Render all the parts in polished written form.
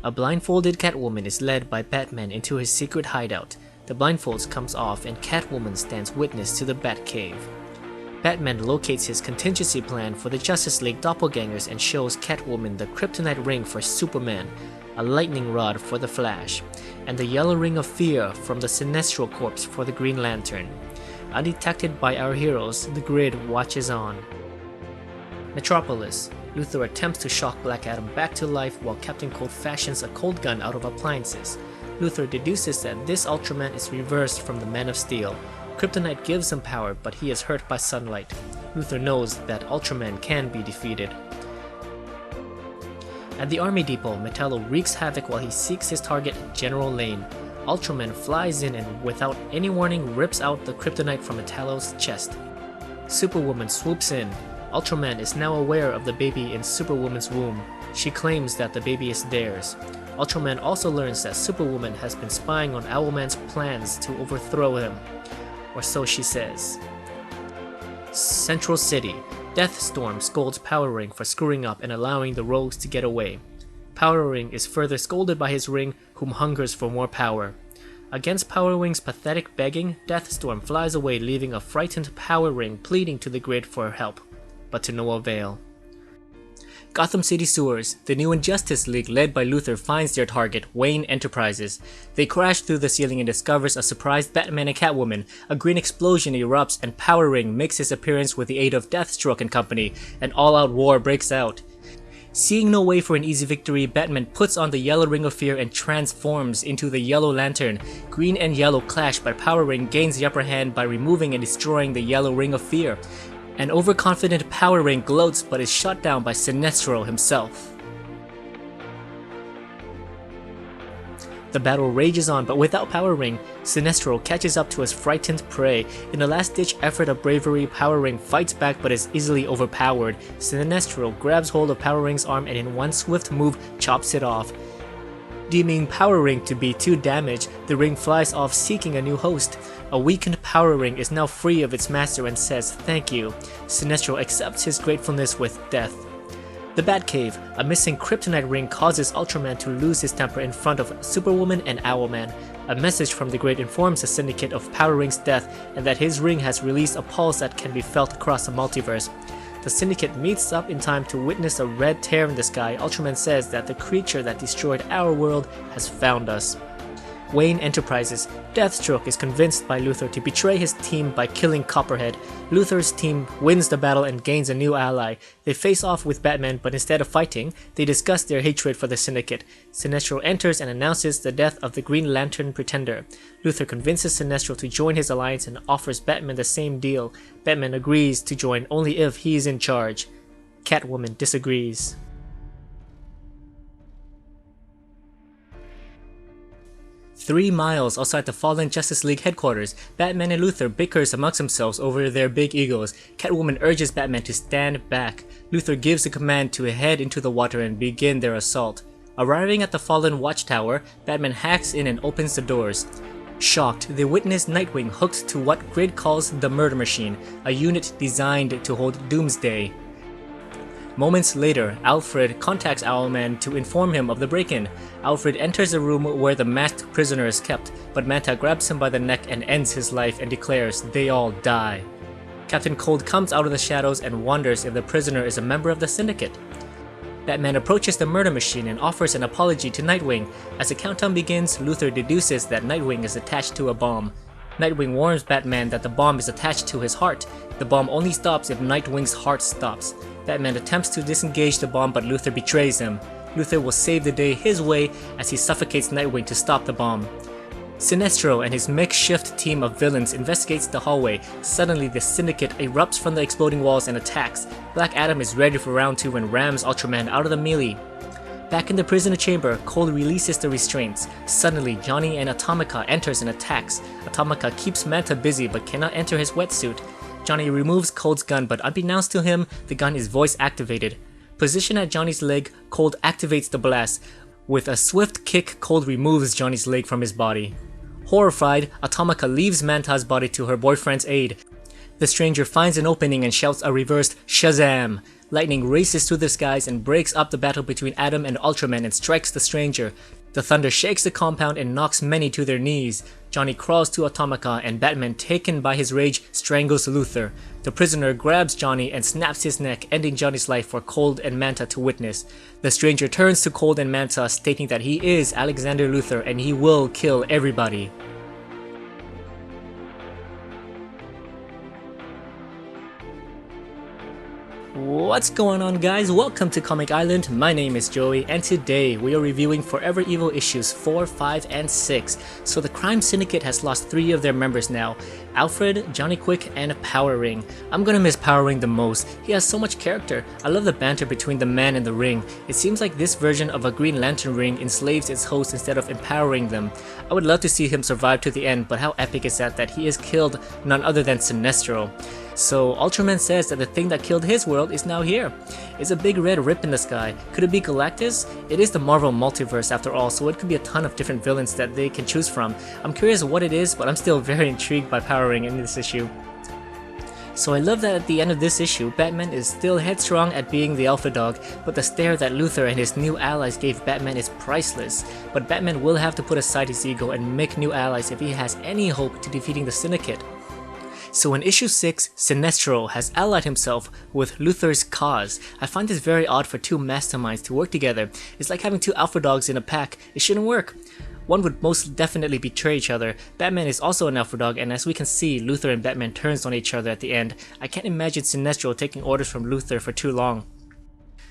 A blindfolded Catwoman is led by Batman into his secret hideout. The blindfolds comes off and Catwoman stands witness to the Batcave. Batman locates his contingency plan for the Justice League doppelgangers and shows Catwoman the kryptonite ring for Superman, a lightning rod for the Flash, and the yellow ring of fear from the Sinestro Corpse for the Green Lantern. Undetected by our heroes, the grid watches on. Metropolis. Luthor attempts to shock Black Adam back to life while Captain Cold fashions a cold gun out of appliances. Luthor deduces that this Ultraman is reversed from the Man of Steel. Kryptonite gives him power, but he is hurt by sunlight. Luthor knows that Ultraman can be defeated. At the Army Depot, Metallo wreaks havoc while he seeks his target, General Lane. Ultraman flies in and without any warning rips out the kryptonite from Metallo's chest. Superwoman swoops in. Ultraman is now aware of the baby in Superwoman's womb. She claims that the baby is theirs. Ultraman also learns that Superwoman has been spying on Owlman's plans to overthrow him. Or so she says. Central City. Deathstorm scolds Power Ring for screwing up and allowing the rogues to get away. Power Ring is further scolded by his ring, whom hungers for more power. Against Power Ring's pathetic begging, Deathstorm flies away, leaving a frightened Power Ring pleading to the grid for help, but to no avail. Gotham City sewers. The new Injustice League led by Luthor finds their target, Wayne Enterprises. They crash through the ceiling and discovers a surprised Batman and Catwoman. A green explosion erupts and Power Ring makes his appearance with the aid of Deathstroke and company. An all-out war breaks out. Seeing no way for an easy victory, Batman puts on the Yellow Ring of Fear and transforms into the Yellow Lantern. Green and Yellow clash, but Power Ring gains the upper hand by removing and destroying the Yellow Ring of Fear. An overconfident Power Ring gloats but is shot down by Sinestro himself. The battle rages on, but without Power Ring, Sinestro catches up to his frightened prey. In a last-ditch effort of bravery, Power Ring fights back but is easily overpowered. Sinestro grabs hold of Power Ring's arm and in one swift move chops it off. Deeming Power Ring to be too damaged, the ring flies off seeking a new host. A weakened Power Ring is now free of its master and says thank you. Sinestro accepts his gratefulness with death. The Batcave. A missing kryptonite ring causes Ultraman to lose his temper in front of Superwoman and Owlman. A message from the grid informs the Syndicate of Power Ring's death and that his ring has released a pulse that can be felt across the multiverse. The Syndicate meets up in time to witness a red tear in the sky. Ultraman says that the creature that destroyed our world has found us. Wayne Enterprises. Deathstroke is convinced by Luthor to betray his team by killing Copperhead. Luthor's team wins the battle and gains a new ally. They face off with Batman, but instead of fighting, they discuss their hatred for the Syndicate. Sinestro enters and announces the death of the Green Lantern Pretender. Luthor convinces Sinestro to join his alliance and offers Batman the same deal. Batman agrees to join only if he is in charge. Catwoman disagrees. 3 miles outside the fallen Justice League headquarters, Batman and Luthor bickers amongst themselves over their big egos. Catwoman urges Batman to stand back. Luthor gives the command to head into the water and begin their assault. Arriving at the fallen watchtower, Batman hacks in and opens the doors. Shocked, they witness Nightwing hooked to what Grid calls the Murder Machine, a unit designed to hold Doomsday. Moments later, Alfred contacts Owlman to inform him of the break-in. Alfred enters the room where the masked prisoner is kept, but Manta grabs him by the neck and ends his life and declares they all die. Captain Cold comes out of the shadows and wonders if the prisoner is a member of the Syndicate. Batman approaches the Murder Machine and offers an apology to Nightwing. As the countdown begins, Luthor deduces that Nightwing is attached to a bomb. Nightwing warns Batman that the bomb is attached to his heart. The bomb only stops if Nightwing's heart stops. Batman attempts to disengage the bomb, but Luthor betrays him. Luthor will save the day his way as he suffocates Nightwing to stop the bomb. Sinestro and his makeshift team of villains investigates the hallway. Suddenly, the Syndicate erupts from the exploding walls and attacks. Black Adam is ready for round 2 and rams Ultraman out of the melee. Back in the prisoner chamber, Cold releases the restraints. Suddenly, Johnny and Atomica enters and attacks. Atomica keeps Manta busy but cannot enter his wetsuit. Johnny removes Cold's gun, but unbeknownst to him, the gun is voice activated. Positioned at Johnny's leg, Cold activates the blast. With a swift kick, Cold removes Johnny's leg from his body. Horrified, Atomica leaves Manta's body to her boyfriend's aid. The stranger finds an opening and shouts a reversed Shazam! Lightning races through the skies and breaks up the battle between Adam and Ultraman and strikes the stranger. The thunder shakes the compound and knocks many to their knees. Johnny crawls to Automata and Batman, taken by his rage, strangles Luthor. The prisoner grabs Johnny and snaps his neck, ending Johnny's life for Cold and Manta to witness. The stranger turns to Cold and Manta, stating that he is Alexander Luthor and he will kill everybody. What's going on, guys? Welcome to Comic Island. My name is Joey and today we are reviewing Forever Evil issues 4, 5, and 6. So the crime syndicate has lost 3 of their members now: Alfred, Johnny Quick, and Power Ring. I'm gonna miss Power Ring the most. He has so much character. I love the banter between the man and the ring. It seems like this version of a Green Lantern ring enslaves its host instead of empowering them. I would love to see him survive to the end, but how epic is that he has killed none other than Sinestro. So Ultraman says that the thing that killed his world is now here. It's a big red rip in the sky. Could it be Galactus? It is the Marvel multiverse after all, so it could be a ton of different villains that they can choose from. I'm curious what it is, but I'm still very intrigued by Power Ring in this issue. So I love that at the end of this issue, Batman is still headstrong at being the alpha dog, but the stare that Luthor and his new allies gave Batman is priceless. But Batman will have to put aside his ego and make new allies if he has any hope to defeating the Syndicate. So in issue 6, Sinestro has allied himself with Luthor's cause. I find this very odd for 2 masterminds to work together. It's like having 2 alpha dogs in a pack. It shouldn't work. One would most definitely betray each other. Batman is also an alpha dog, and as we can see, Luthor and Batman turns on each other at the end. I can't imagine Sinestro taking orders from Luthor for too long.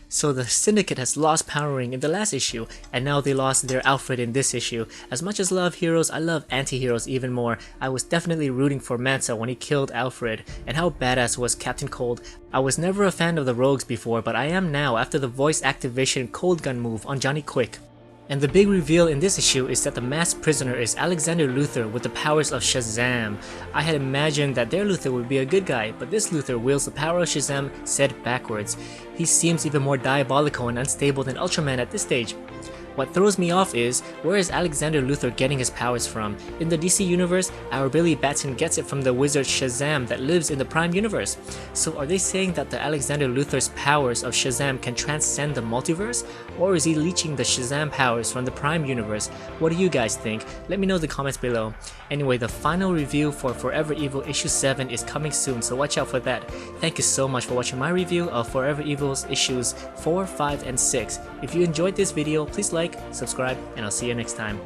So the Syndicate has lost Power Ring in the last issue, and now they lost their Alfred in this issue. As much as I love heroes, I love anti-heroes even more. I was definitely rooting for Manta when he killed Alfred, and how badass was Captain Cold. I was never a fan of the rogues before, but I am now after the voice activation Cold Gun move on Johnny Quick. And the big reveal in this issue is that the masked prisoner is Alexander Luthor with the powers of Shazam. I had imagined that their Luthor would be a good guy, but this Luthor wields the power of Shazam said backwards. He seems even more diabolical and unstable than Ultraman at this stage. What throws me off is, where is Alexander Luthor getting his powers from? In the DC universe, our Billy Batson gets it from the wizard Shazam that lives in the Prime universe. So are they saying that the Alexander Luthor's powers of Shazam can transcend the multiverse? Or is he leeching the Shazam powers from the Prime universe? What do you guys think? Let me know in the comments below. Anyway, the final review for Forever Evil issue 7 is coming soon, so watch out for that. Thank you so much for watching my review of Forever Evil's issues 4, 5, and 6. If you enjoyed this video, please like, subscribe, and I'll see you next time.